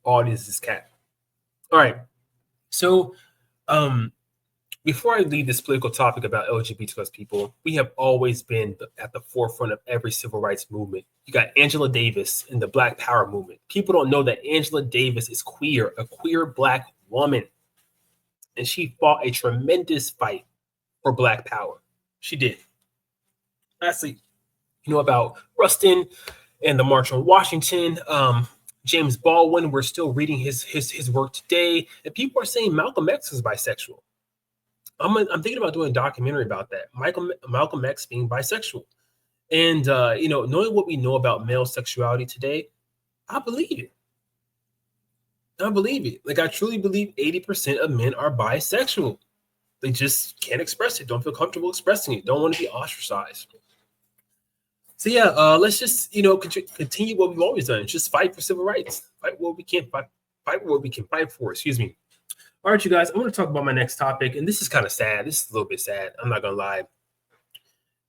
All it is cat. All right. So, um, before I leave this political topic about LGBT plus people, we have always been at the forefront of every civil rights movement. You got Angela Davis in the Black Power movement. People don't know that Angela Davis is queer, a queer Black woman, and she fought a tremendous fight for Black Power. She did. Lastly, you know about Rustin and the March on Washington. James Baldwin, we're still reading his work today, and people are saying Malcolm X is bisexual. I'm thinking about doing a documentary about that. Malcolm X being bisexual, and knowing what we know about male sexuality today, I believe it. I believe it. Like I truly believe 80% of men are bisexual. They just can't express it. Don't feel comfortable expressing it. Don't want to be ostracized. So yeah, let's just continue what we've always done. Just fight for civil rights. Fight what we can fight. Fight what we can fight for. Excuse me. All right, you guys. I'm going to talk about my next topic, and this is kind of sad. This is a little bit sad. I'm not going to lie.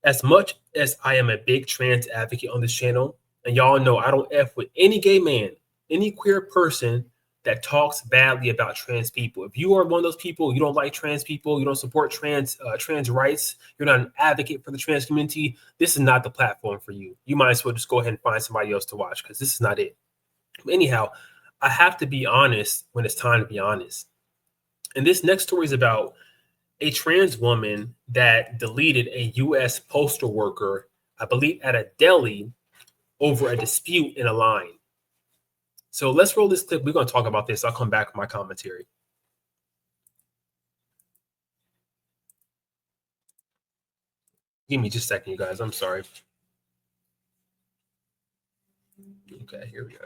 As much as I am a big trans advocate on this channel, and y'all know I don't F with any gay man, any queer person that talks badly about trans people. If you are one of those people, you don't like trans people, you don't support trans rights, you're not an advocate for the trans community, this is not the platform for you. You might as well just go ahead and find somebody else to watch because this is not it. But anyhow, I have to be honest when it's time to be honest. And this next story is about a trans woman that deleted a U.S. postal worker, I believe at a deli, over a dispute in a line. So let's roll this clip. We're going to talk about this. I'll come back with my commentary. Give me just a second, you guys. I'm sorry. Okay, here we go.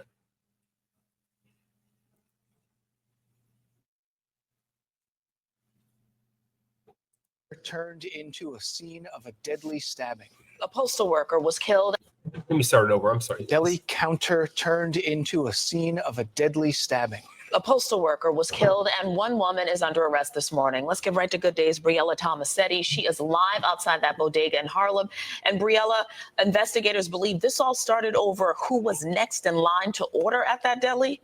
Turned into a scene of a deadly stabbing. A postal worker was killed. Let me start it over. I'm sorry. Deli counter turned into a scene of a deadly stabbing. A postal worker was killed, and one woman is under arrest this morning. Let's get right to Good Day's Briella Tomasetti. She is live outside that bodega in Harlem. And Briella, investigators believe this all started over who was next in line to order at that deli.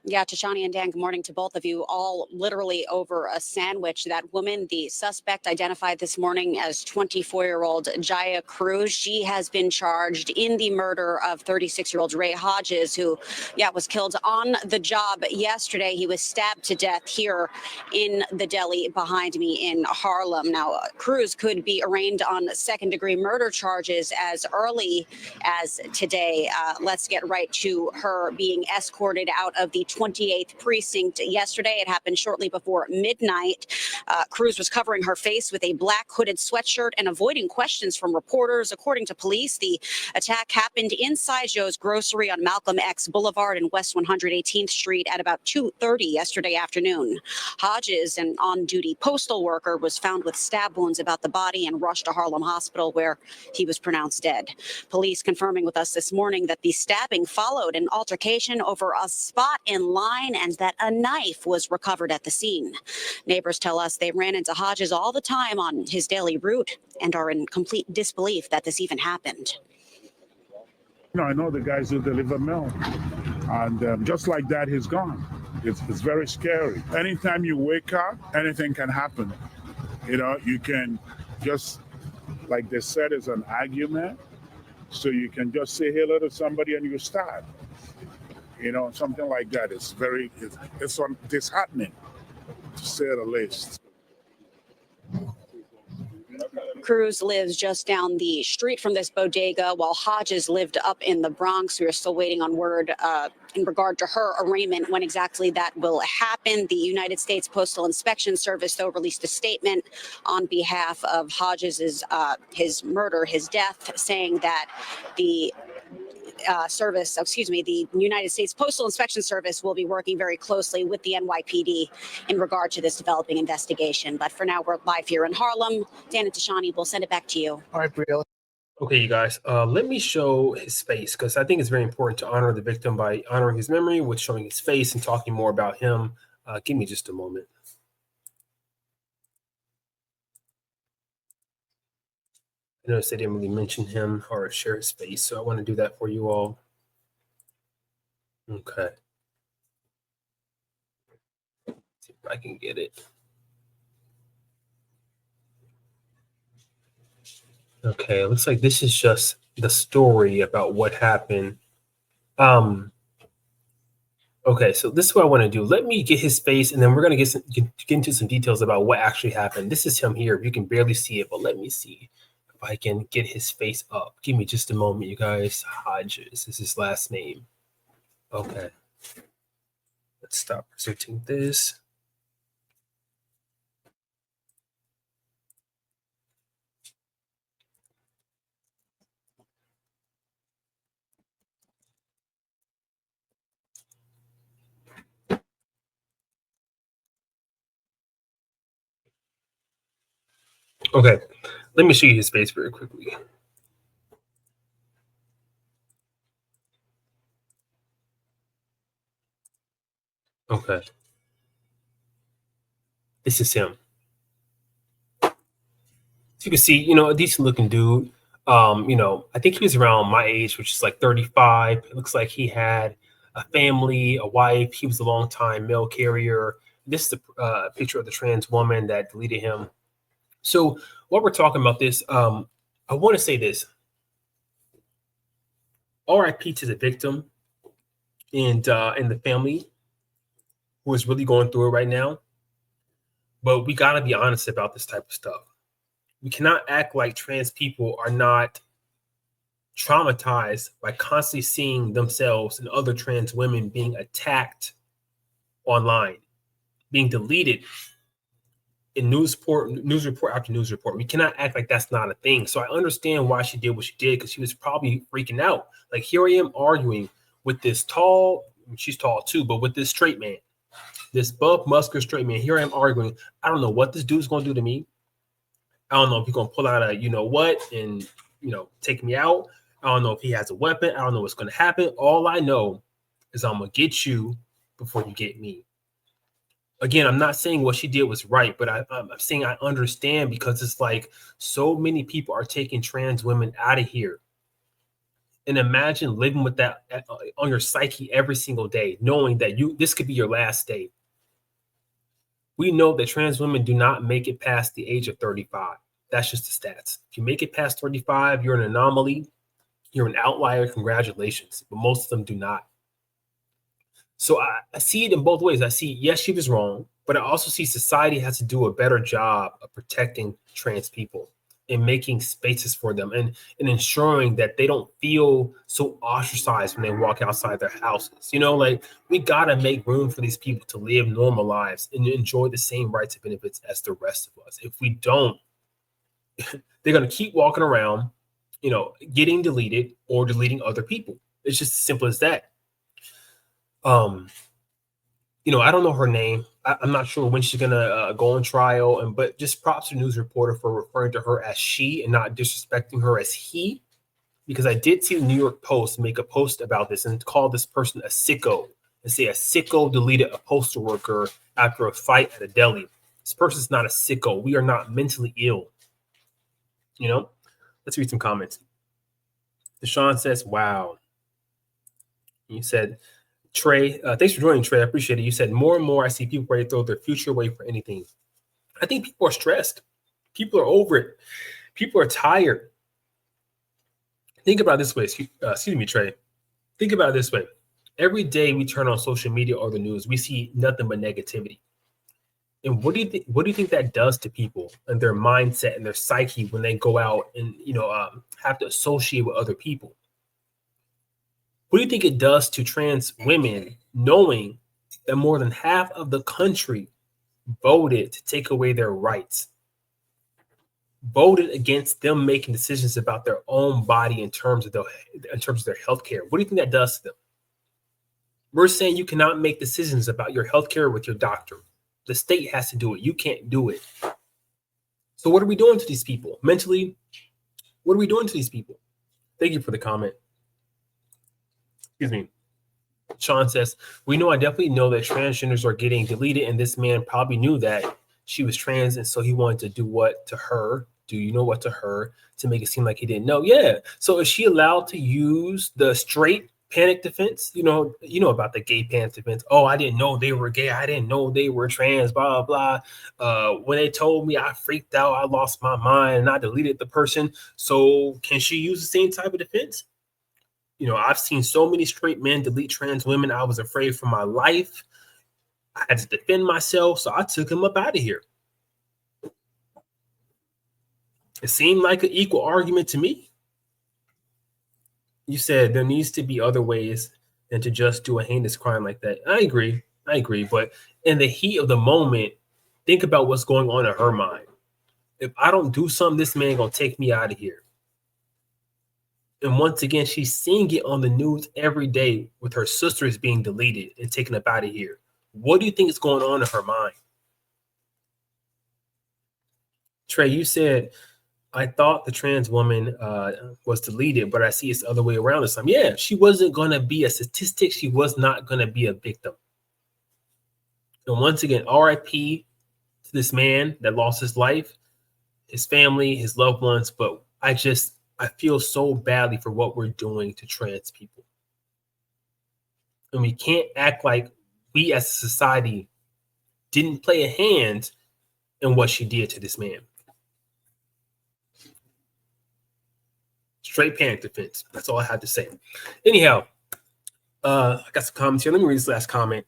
Yeah, Tashani and Dan, good morning to both of you. All literally over a sandwich. That woman, the suspect identified this morning as 24-year-old Jaya Cruz. She has been charged in the murder of 36-year-old Ray Hodges, who, was killed on the job yesterday. He was stabbed to death here in the deli behind me in Harlem. Now, Cruz could be arraigned on second-degree murder charges as early as today. Let's get right to her being escorted out of the 28th precinct yesterday. It happened shortly before midnight. Cruz was covering her face with a black hooded sweatshirt and avoiding questions from reporters. According to police, the attack happened inside Joe's Grocery on Malcolm X Boulevard and West 118th Street at about 2:30 yesterday afternoon. Hodges, an on-duty postal worker, was found with stab wounds about the body and rushed to Harlem Hospital, where he was pronounced dead. Police confirming with us this morning that the stabbing followed an altercation over a spot in line and that a knife was recovered at the scene. Neighbors tell us they ran into Hodges all the time on his daily route and are in complete disbelief that this even happened. I know the guys who deliver mail, and just like that, he's gone. It's very scary. Anytime you wake up, anything can happen. You can just, like they said, it's an argument, so you can just say hello to somebody and you start. Something like that. It's disheartening, to say the least. Cruz lives just down the street from this bodega, while Hodges lived up in the Bronx. We are still waiting on word in regard to her arraignment, when exactly that will happen. The United States Postal Inspection Service, though, released a statement on behalf of Hodges' his murder, his death, saying that the the United States Postal Inspection Service will be working very closely with the NYPD in regard to this developing investigation. But for now, we're live here in Harlem. Dan and Tashani, we'll send it back to you. All right, Briella. Okay, you guys, let me show his face because I think it's very important to honor the victim by honoring his memory with showing his face and talking more about him. Give me just a moment. I noticed they didn't really mention him or share his face, so I want to do that for you all. Okay. See if I can get it. Okay, it looks like this is just the story about what happened. Okay, so this is what I want to do. Let me get his face, and then we're gonna get into some details about what actually happened. This is him here. You can barely see it, but let me see if I can get his face up. Give me just a moment, you guys. Hodges is his last name. Okay. Let's stop presenting this. Okay, let me show you his face very quickly. Okay. This is him. So you can see, a decent looking dude. I think he was around my age, which is like 35. It looks like he had a family, a wife. He was a long time mail carrier. This is a picture of the trans woman that deleted him. So while we're talking about this, I want to say this. RIP to the victim and the family who is really going through it right now. But we got to be honest about this type of stuff. We cannot act like trans people are not traumatized by constantly seeing themselves and other trans women being attacked online, being deleted in news report after news report. We cannot act like that's not a thing. So I understand why she did what she did, because she was probably freaking out. Like, here I am arguing with this tall, she's tall too, but with this straight man, this buff, muscular straight man. Here I am arguing. I don't know what this dude's going to do to me. I don't know if he's going to pull out a what and take me out. I don't know if he has a weapon. I don't know what's going to happen. All I know is I'm going to get you before you get me. Again, I'm not saying what she did was right, but I'm saying I understand, because it's like so many people are taking trans women out of here. And imagine living with that on your psyche every single day, knowing that this could be your last day. We know that trans women do not make it past the age of 35. That's just the stats. If you make it past 35, you're an anomaly. You're an outlier. Congratulations. But most of them do not. So I see it in both ways. I see, yes, she was wrong, but I also see society has to do a better job of protecting trans people and making spaces for them and ensuring that they don't feel so ostracized when they walk outside their houses. Like, we got to make room for these people to live normal lives and enjoy the same rights and benefits as the rest of us. If we don't, they're going to keep walking around, getting deleted or deleting other people. It's just as simple as that. I don't know her name. I'm not sure when she's gonna go on trial, but just props to news reporter for referring to her as she and not disrespecting her as he, because I did see the New York Post make a post about this and call this person a sicko and say a sicko deleted a postal worker after a fight at a deli. This person's not a sicko. We are not mentally ill. Let's read some comments. Deshaun says, "Wow." You said, Trey, thanks for joining, Trey. I appreciate it. You said, more and more I see people ready to throw their future away for anything. I think people are stressed. People are over it. People are tired. Think about it this way. Excuse me, Trey. Think about it this way. Every day we turn on social media or the news, we see nothing but negativity. And what do you think that does to people and their mindset and their psyche when they go out and have to associate with other people? What do you think it does to trans women knowing that more than half of the country voted to take away their rights, voted against them making decisions about their own body in terms of their health care? What do you think that does to them? We're saying you cannot make decisions about your health care with your doctor. The state has to do it. You can't do it. So what are we doing to these people mentally? What are we doing to these people? Thank you for the comment. Excuse me. Sean says, I definitely know that transgenders are getting deleted, and this man probably knew that she was trans, and so he wanted to do what to her? Do you know what to her to make it seem like he didn't know? Yeah. So is she allowed to use the straight panic defense. You know about the gay panic defense. Oh, I didn't know they were gay. I didn't know they were trans. Blah blah blah. When they told me, I freaked out. I lost my mind, and I deleted the person. So can she use the same type of defense? You know, I've seen so many straight men delete trans women. I was afraid for my life. I had to defend myself, so I took him up out of here. It seemed like an equal argument to me. You said there needs to be other ways than to just do a heinous crime like that. I agree. But in the heat of the moment, think about what's going on in her mind. If I don't do something, this man gonna take me out of here. And once again, she's seeing it on the news every day with her sisters being deleted and taken up out of here. What do you think is going on in her mind? Trey, you said, I thought the trans woman was deleted, but I see it's the other way around this time. Yeah, she wasn't going to be a statistic. She was not going to be a victim. And once again, RIP to this man that lost his life, his family, his loved ones. But I feel so badly for what we're doing to trans people. And we can't act like we as a society didn't play a hand in what she did to this man. Straight panic defense. That's all I had to say. Anyhow, I got some comments here. Let me read this last comment.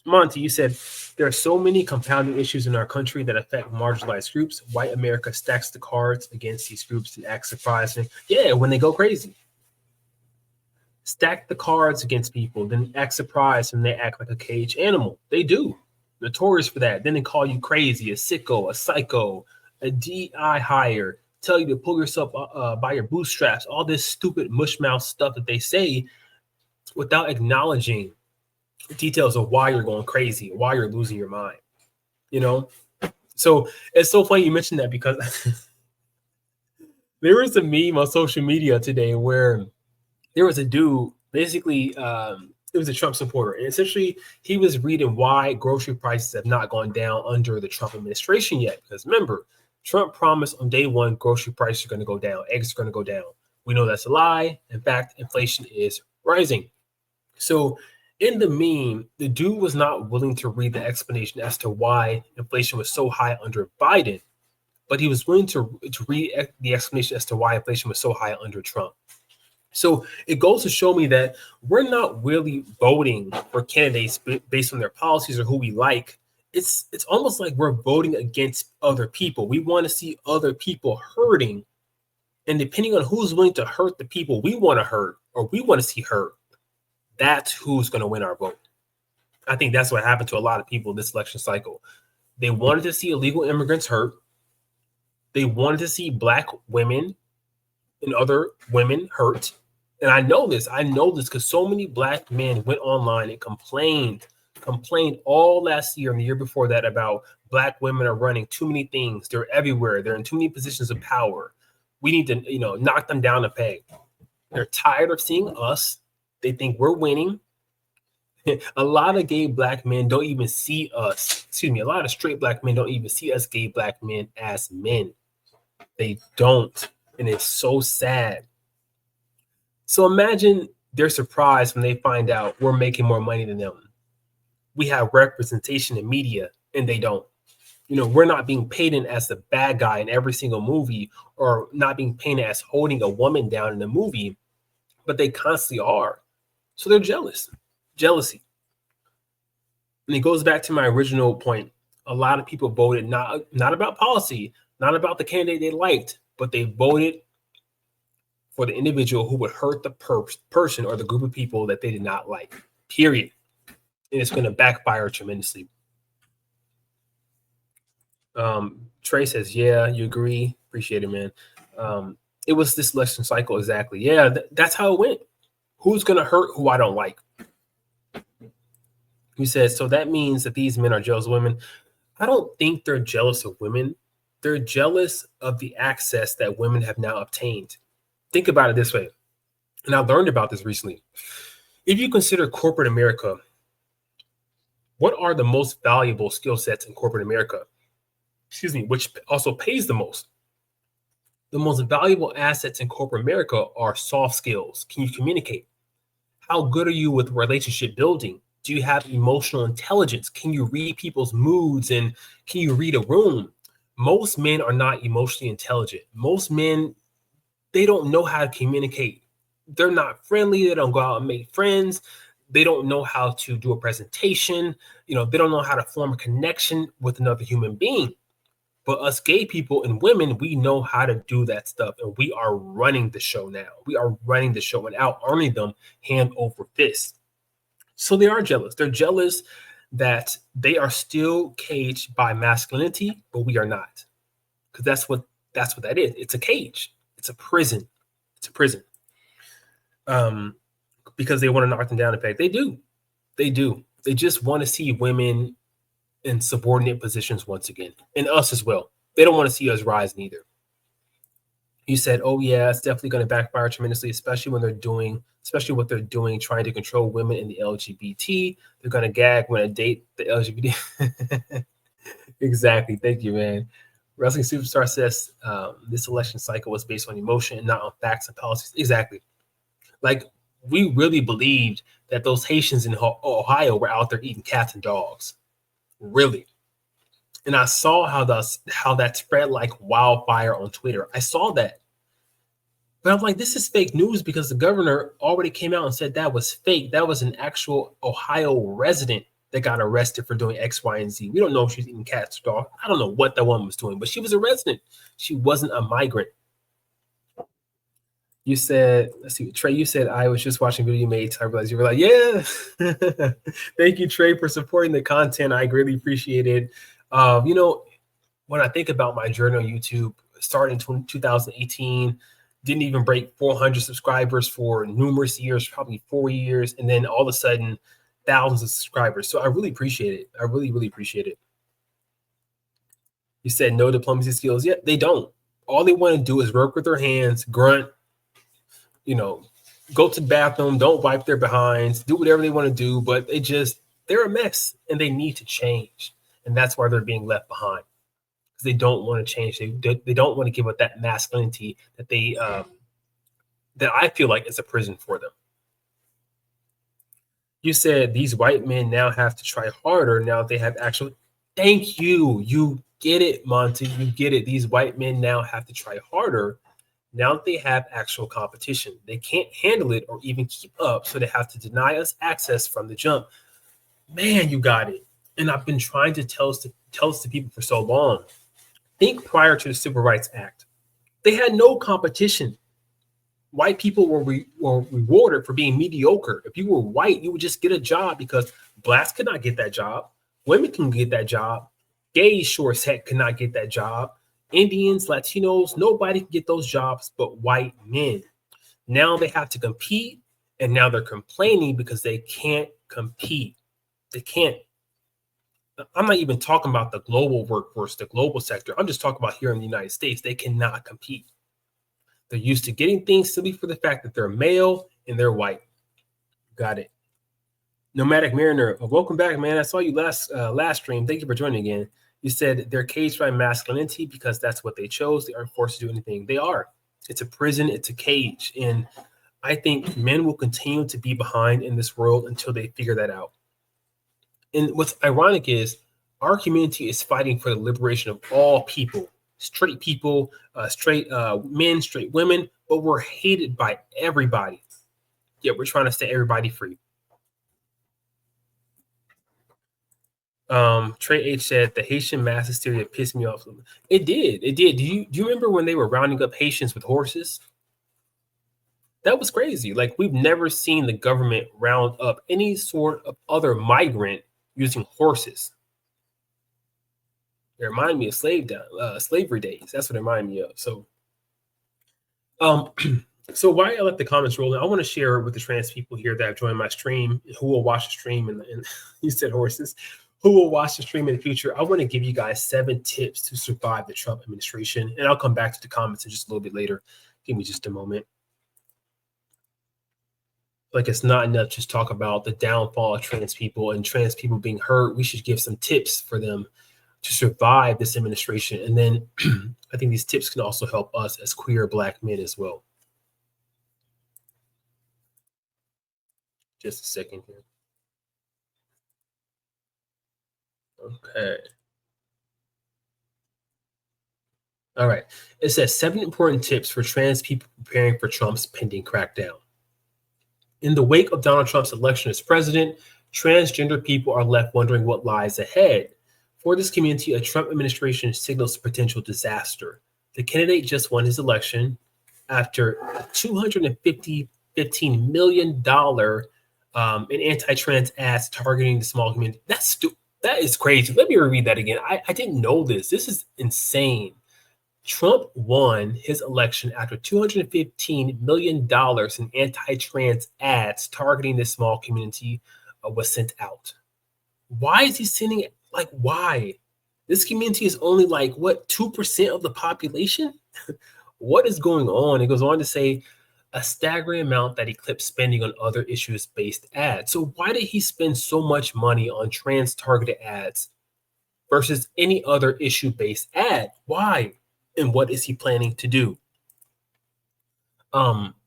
Monty, you said, there are so many compounding issues in our country that affect marginalized groups. White America stacks the cards against these groups and acts surprising. Yeah, when they go crazy. Stack the cards against people, then act surprised when they act like a caged animal. They do. Notorious for that. Then they call you crazy, a sicko, a psycho, a DI hire, tell you to pull yourself by your bootstraps, all this stupid mushmouth stuff that they say without acknowledging the details of why you're going crazy, why you're losing your mind, you know? So it's so funny you mentioned that because there was a meme on social media today where there was a dude, basically, it was a Trump supporter. And essentially, he was reading why grocery prices have not gone down under the Trump administration yet. Because remember, Trump promised on day one, grocery prices are going to go down. Eggs are going to go down. We know that's a lie. In fact, inflation is rising. So in the meme, the dude was not willing to read the explanation as to why inflation was so high under Biden, but he was willing to read the explanation as to why inflation was so high under Trump. So it goes to show me that we're not really voting for candidates based on their policies or who we like. It's almost like we're voting against other people. We want to see other people hurting. And depending on who's willing to hurt the people we want to hurt or we want to see hurt, that's who's going to win our vote. I think that's what happened to a lot of people this election cycle. They wanted to see illegal immigrants hurt. They wanted to see Black women and other women hurt. And I know this because so many Black men went online and complained all last year and the year before that about Black women are running too many things. They're everywhere. They're in too many positions of power. We need to, knock them down a peg. They're tired of seeing us. They think we're winning. A lot of gay Black men don't even see us. A lot of straight Black men don't even see us gay Black men as men. They don't. And it's so sad. So imagine their surprise when they find out we're making more money than them. We have representation in media and they don't. We're not being painted as the bad guy in every single movie or not being painted as holding a woman down in the movie, but they constantly are. So they're jealousy. And it goes back to my original point. A lot of people voted not about policy, not about the candidate they liked, but they voted for the individual who would hurt the person or the group of people that they did not like, period. And it's going to backfire tremendously. Trey says, yeah, you agree. Appreciate it, man. It was this election cycle. Exactly. Yeah, that's how it went. Who's going to hurt who I don't like? He says, so that means that these men are jealous of women. I don't think they're jealous of women. They're jealous of the access that women have now obtained. Think about it this way. And I learned about this recently. If you consider corporate America, what are the most valuable skill sets in corporate America? Which also pays the most. The most valuable assets in corporate America are soft skills. Can you communicate? How good are you with relationship building? Do you have emotional intelligence? Can you read people's moods and can you read a room? Most men are not emotionally intelligent. Most men, they don't know how to communicate. They're not friendly. They don't go out and make friends. They don't know how to do a presentation. You know, they don't know how to form a connection with another human being. But us gay people and women, we know how to do that stuff. And we are running the show now. We are running the show and out earning them hand over fist. So they are jealous. They're jealous that they are still caged by masculinity, but we are not. Because that's what that is. It's a cage. It's a prison. It's a prison. Because they want to knock them down. In fact, they do. They do. They just want to see women in subordinate positions once again, and us as well. They don't want to see us rise neither. You said, oh yeah, it's definitely going to backfire tremendously, especially what they're doing, trying to control women in the LGBT. They're going to gag when they date the LGBT. Exactly. Thank you, man. Wrestling Superstar says this election cycle was based on emotion and not on facts and policies. Exactly. Like, we really believed that those Haitians in Ohio were out there eating cats and dogs. Really. And I saw how that spread like wildfire on Twitter. I saw that. But I'm like, this is fake news because the governor already came out and said that was fake. That was an actual Ohio resident that got arrested for doing X, Y, and Z. We don't know if she's eating cats or dogs. I don't know what that woman was doing, but she was a resident. She wasn't a migrant. You said, let's see, Trey, you said, I was just watching video you made. So I realized you were like, yeah. Thank you, Trey, for supporting the content. I greatly appreciate it. You know, when I think about my journey on YouTube, started in 2018, didn't even break 400 subscribers for numerous years, probably 4 years. And then all of a sudden, thousands of subscribers. So I really appreciate it. I really, really appreciate it. You said no diplomacy skills. Yeah, they don't. All they want to do is work with their hands, grunt, you know, go to the bathroom, don't wipe their behinds, do whatever they want to do, but they're a mess and they need to change. And that's why they're being left behind, because they don't want to change. They don't want to give up that masculinity that that I feel like is a prison for them. You said these white men now have to try harder. Now they have actual. Thank you. You get it, Monty. You get it. These white men now have to try harder. Now that they have actual competition, they can't handle it or even keep up, so they have to deny us access from the jump. Man, you got it. And I've been trying to tell this to people for so long. Think prior to the Civil Rights Act, they had no competition. White people were rewarded for being mediocre. If you were white, you would just get a job because blacks could not get that job. Women can get that job. Gays, sure as heck, could not get that job. Indians, Latinos, nobody can get those jobs but white men. Now they have to compete, and now they're complaining because they can't compete. They can't. I'm not even talking about the global workforce, the global sector. I'm just talking about here in the United States. They cannot compete. They're used to getting things simply for the fact that they're male and they're white. Got it. Nomatic Mariner, welcome back, man. I saw you last stream. Thank you for joining again. You said they're caged by masculinity because that's what they chose. They aren't forced to do anything. They are. It's a prison. It's a cage. And I think men will continue to be behind in this world until they figure that out. And what's ironic is our community is fighting for the liberation of all people, straight people, straight men, straight women, but we're hated by everybody. Yet we're trying to set everybody free. Trey H said the Haitian mass hysteria pissed me off. It did. Do you remember when they were rounding up Haitians with horses? That was crazy. Like, we've never seen the government round up any sort of other migrant using horses. It reminded me of slavery days. That's what it reminded me of. So, so while I let the comments roll in, I want to share with the trans people here that have joined my stream, who will watch the stream, and you said horses, who will watch the stream in the future. I want to give you guys 7 tips to survive the Trump administration, and I'll come back to the comments in just a little bit later. Give me just a moment. Like, it's not enough just talk about the downfall of trans people and trans people being hurt. We should give some tips for them to survive this administration. And then I think these tips can also help us as queer Black men as well. Just a second here. Okay. All right. It says 7 important tips for trans people preparing for Trump's pending crackdown. In the wake of Donald Trump's election as president, transgender people are left wondering what lies ahead. For this community, a Trump administration signals potential disaster. The candidate just won his election after $215 million in anti-trans ads targeting the small community. That is crazy. Let me reread that again. I didn't know this. This is insane. Trump won his election after $215 million in anti-trans ads targeting this small community was sent out. Why is he sending it? Like, why? This community is only like, what, 2% of the population? What is going on? It goes on to say a staggering amount that eclipsed spending on other issues-based ads. So why did he spend so much money on trans-targeted ads versus any other issue-based ad? Why? And what is he planning to do?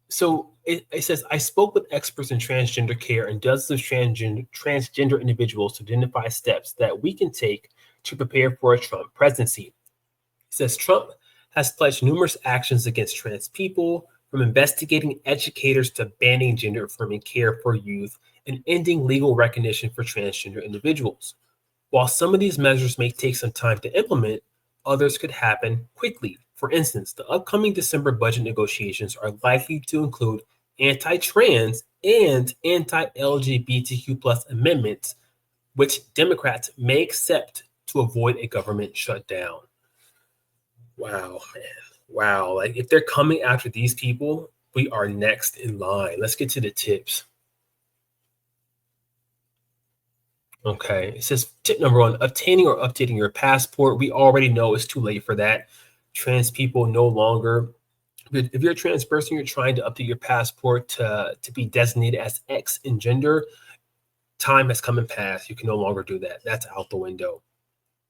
So it says, I spoke with experts in transgender care and dozens of transgender individuals to identify steps that we can take to prepare for a Trump presidency. It says Trump has pledged numerous actions against trans people, from investigating educators to banning gender-affirming care for youth and ending legal recognition for transgender individuals. While some of these measures may take some time to implement, others could happen quickly. For instance, the upcoming December budget negotiations are likely to include anti-trans and anti-LGBTQ plus amendments, which Democrats may accept to avoid a government shutdown. Wow, man. Wow. Like, if they're coming after these people, we are next in line. Let's get to the tips. Okay, it says tip number 1, obtaining or updating your passport. We already know it's too late for that. Trans people no longer, if you're a trans person, you're trying to update your passport to be designated as X in gender, time has come and passed. You can no longer do that. That's out the window.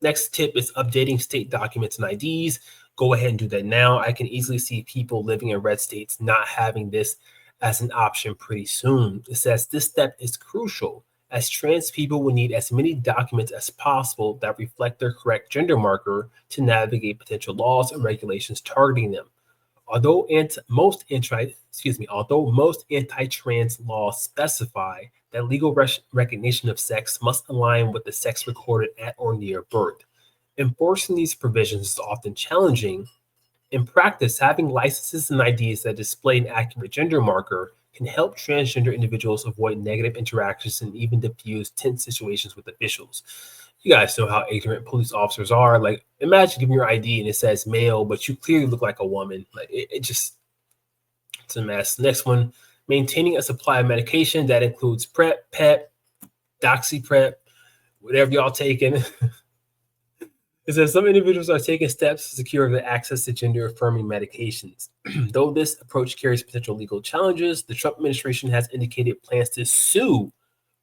Next tip is updating state documents and IDs. Go ahead and do that now. I can easily see people living in red states not having this as an option pretty soon. It says this step is crucial, as trans people will need as many documents as possible that reflect their correct gender marker to navigate potential laws and regulations targeting them. Although most anti-trans laws specify that legal recognition of sex must align with the sex recorded at or near birth, enforcing these provisions is often challenging. In practice, having licenses and IDs that display an accurate gender marker can help transgender individuals avoid negative interactions and even diffuse tense situations with officials. You guys know how ignorant police officers are. Like, imagine giving your ID and it says male, but you clearly look like a woman. Like, it's a mess. Next one, maintaining a supply of medication that includes PrEP, PEP, DoxyPrep, whatever y'all taking. It says some individuals are taking steps to secure the access to gender-affirming medications. Though this approach carries potential legal challenges, the Trump administration has indicated plans to sue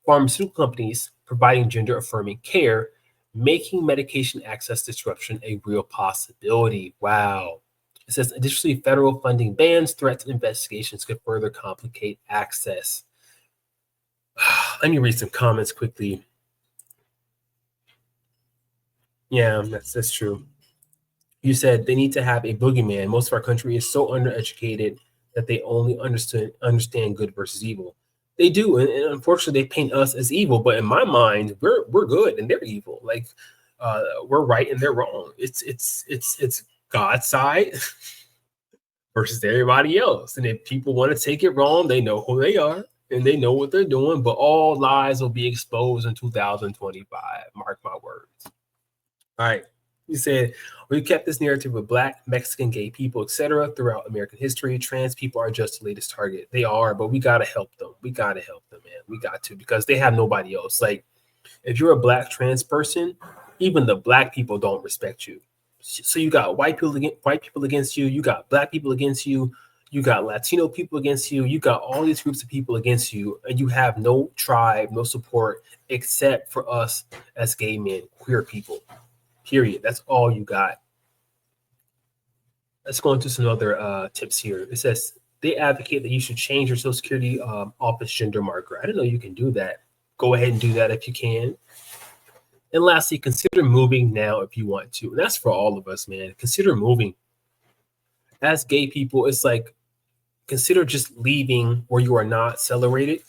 pharmaceutical companies providing gender-affirming care, making medication access disruption a real possibility. Wow. It says additionally, federal funding bans, threats, and investigations could further complicate access. Let me read some comments quickly. Yeah, that's true. You said they need to have a boogeyman. Most of our country is so undereducated that they only understand good versus evil. They do, and unfortunately, they paint us as evil. But in my mind, we're good and they're evil. Like, we're right and they're wrong. It's God's side versus everybody else. And if people want to take it wrong, they know who they are and they know what they're doing. But all lies will be exposed in 2025. Mark my words. All right. You said, we kept this narrative of Black, Mexican, gay people, etc. throughout American history. Trans people are just the latest target. They are, but we got to help them. We got to help them, man. We got to, because they have nobody else. Like, if you're a Black trans person, even the Black people don't respect you. So you got white people against you. You got Black people against you. You got Latino people against you. You got all these groups of people against you. And you have no tribe, no support, except for us as gay men, queer people. Period. That's all you got. Let's go into some other tips here. It says They advocate that you should change your Social Security office gender marker. I didn't know you can do that. Go ahead and do that if you can. And lastly, consider moving now if you want to. And that's for all of us, man. Consider moving. As gay people, it's like, consider just leaving where you are not celebrated,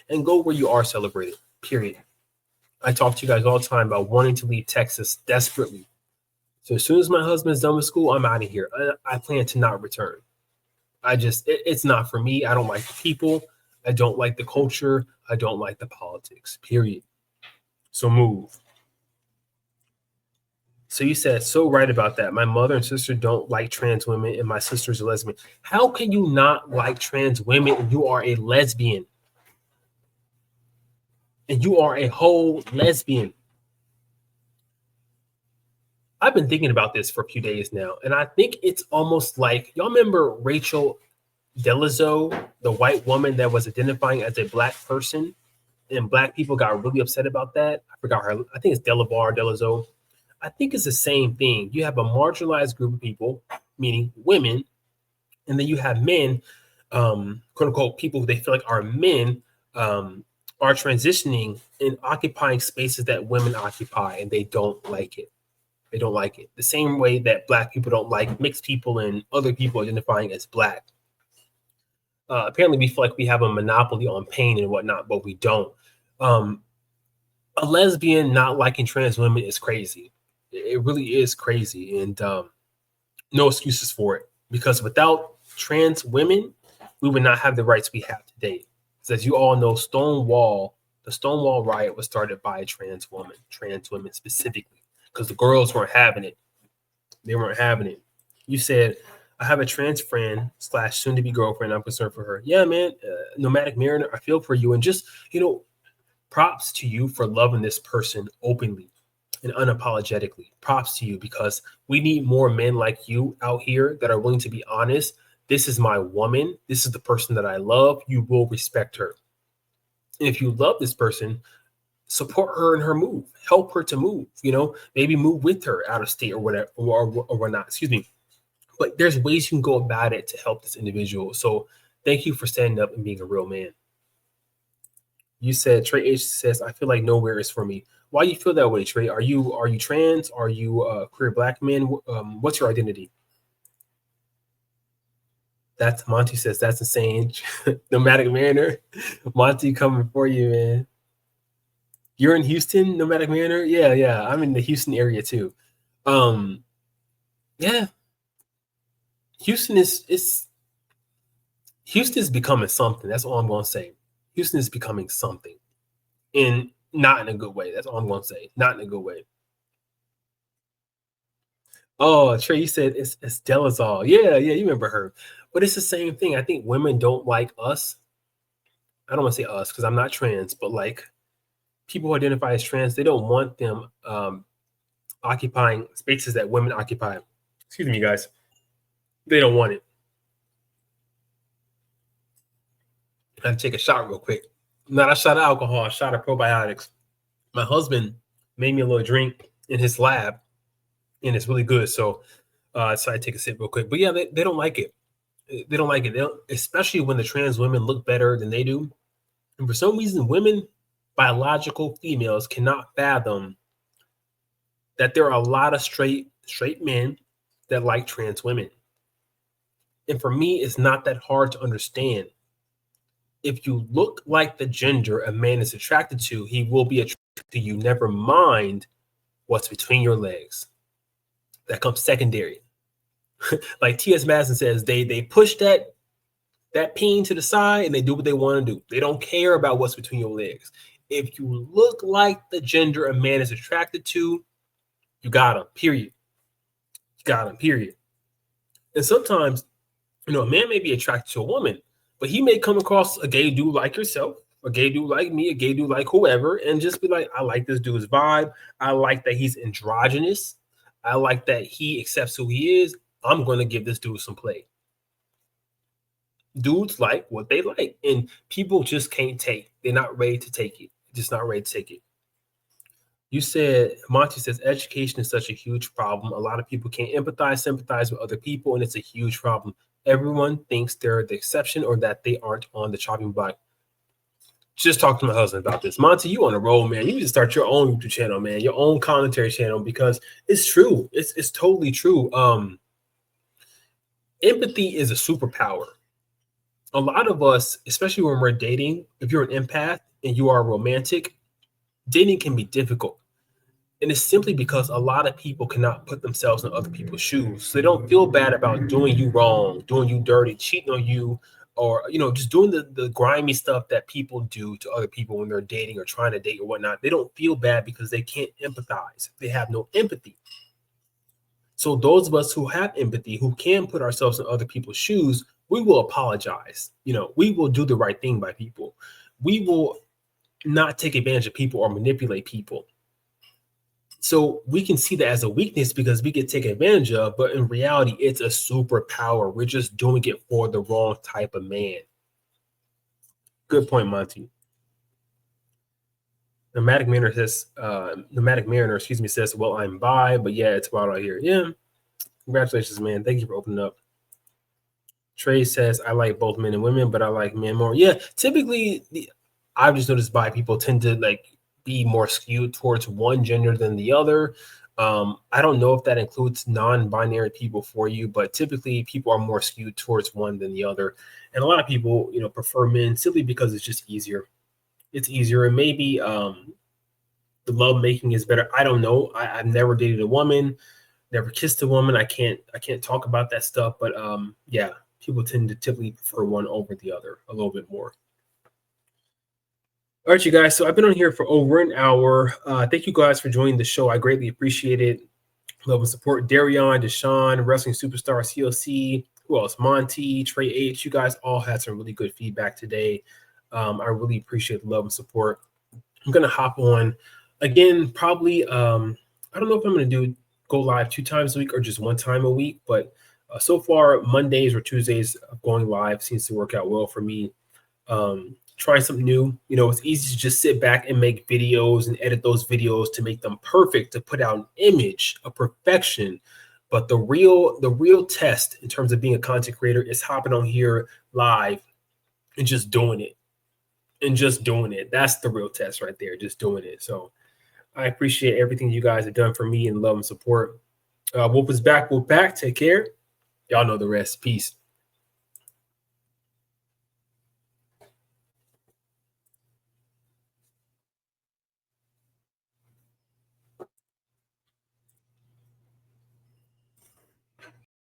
and go where you are celebrated, period. I talk to you guys all the time about wanting to leave Texas desperately. So as soon as my husband's done with school, I'm out of here. I plan to not return. It's not for me. I don't like the people. I don't like the culture. I don't like the politics, period. So move. So you said, so right about that. My mother and sister don't like trans women, and my sister's a lesbian. How can you not like trans women and you are a lesbian? And you are a whole lesbian. I've been thinking about this for a few days now, and I think it's almost like, y'all remember Rachel Dolezal, the white woman that was identifying as a black person, and black people got really upset about that. I forgot her. I think it's Dolezal. I think it's the same thing. You have a marginalized group of people, meaning women, and then you have men, quote unquote, people who they feel like are men, are transitioning and occupying spaces that women occupy, and they don't like it. They don't like it. The same way that black people don't like mixed people and other people identifying as black. Apparently, we feel like we have a monopoly on pain and whatnot, but we don't. A lesbian not liking trans women is crazy. It really is crazy, and no excuses for it. Because without trans women, we would not have the rights we have today. As you all know, the Stonewall Riot was started by a trans women specifically, because the girls weren't having it. They weren't having it. You said, I have a trans friend / soon to be girlfriend. I'm concerned for her. Yeah, man. Nomatic Mariner, I feel for you. And just, props to you for loving this person openly and unapologetically. Props to you, because we need more men like you out here that are willing to be honest. This is my woman. This is the person that I love. You will respect her. And if you love this person, support her in her move. Help her to move. Maybe move with her out of state or whatever, or whatnot. Excuse me. But there's ways you can go about it to help this individual. So thank you for standing up and being a real man. You said, Trey H says, I feel like nowhere is for me. Why do you feel that way, Trey? Are you trans? Are you a queer black man? What's your identity? That's Monty says, that's insane. Nomatic Mariner. Monty coming for you, man. You're in Houston, Nomatic Mariner? Yeah. I'm in the Houston area too. Yeah. Houston is becoming something. That's all I'm gonna say. Houston is becoming something. And not in a good way. That's all I'm gonna say. Not in a good way. Oh, Trey, you said it's Dolezal. Yeah, you remember her. But it's the same thing. I think women don't like us. I don't want to say us because I'm not trans, but like people who identify as trans, they don't want them occupying spaces that women occupy. Excuse me, guys. They don't want it. I have to take a shot real quick. Not a shot of alcohol, a shot of probiotics. My husband made me a little drink in his lab, and it's really good. So I take a sip real quick. But yeah, they don't like it. They don't like it. Especially when the trans women look better than they do. And for some reason, women, biological females, cannot fathom that there are a lot of straight men that like trans women. And for me, it's not that hard to understand. If you look like the gender a man is attracted to, he will be attracted to you. Never mind what's between your legs. That comes secondary. Like T.S. Madison says, they push that peen to the side and they do what they want to do. They don't care about what's between your legs. If you look like the gender a man is attracted to, you got him, period. You got him, period. And sometimes, a man may be attracted to a woman, but he may come across a gay dude like yourself, a gay dude like me, a gay dude like whoever, and just be like, I like this dude's vibe. I like that he's androgynous. I like that he accepts who he is. I'm going to give this dude some play. Dudes like what they like, and people just can't take. They're not ready to take it. Just not ready to take it. You said, Monty says, education is such a huge problem. A lot of people can't empathize, sympathize with other people, and it's a huge problem. Everyone thinks they're the exception or that they aren't on the chopping block. Just talk to my husband about this. Monty, you on a roll, man. You need to start your own YouTube channel, man, your own commentary channel, because it's true. It's totally true. Empathy is a superpower. A lot of us, especially when we're dating, if you're an empath and you are romantic, dating can be difficult. And it's simply because a lot of people cannot put themselves in other people's shoes. So they don't feel bad about doing you wrong, doing you dirty, cheating on you, or just doing the grimy stuff that people do to other people when they're dating or trying to date or whatnot. They don't feel bad because they can't empathize. They have no empathy. So those of us who have empathy, who can put ourselves in other people's shoes, we will apologize. We will do the right thing by people. We will not take advantage of people or manipulate people. So we can see that as a weakness because we get taken advantage of, but in reality, it's a superpower. We're just doing it for the wrong type of man. Good point, Monty. Nomatic Mariner says, says, well, I'm bi, but yeah, it's wild out here. Yeah. Congratulations, man. Thank you for opening up. Trey says, I like both men and women, but I like men more. Yeah, typically, I've just noticed bi people tend to be more skewed towards one gender than the other. I don't know if that includes non-binary people for you, but typically people are more skewed towards one than the other. And a lot of people, prefer men simply because it's just easier. It's easier. And maybe the love making is better. I don't know. I've never dated a woman, never kissed a woman. I can't talk about that stuff. But yeah, people tend to typically prefer one over the other a little bit more. All right, you guys. So I've been on here for over an hour. Thank you guys for joining the show. I greatly appreciate it. Love and support. Darion, Deshaun, Wrestling Superstar, CLC. Who else? Monty, Trey H. You guys all had some really good feedback today. I really appreciate the love and support. I'm going to hop on again, probably. I don't know if I'm going to go live 2 times a week or just 1 time a week. But so far, Mondays or Tuesdays going live seems to work out well for me. Trying something new. It's easy to just sit back and make videos and edit those videos to make them perfect, to put out an image of perfection. But the real test in terms of being a content creator is hopping on here live and just doing it. That's the real test right there, just doing it. So I appreciate everything you guys have done for me and love and support. Whoop is back. Take care. Y'all know the rest. Peace.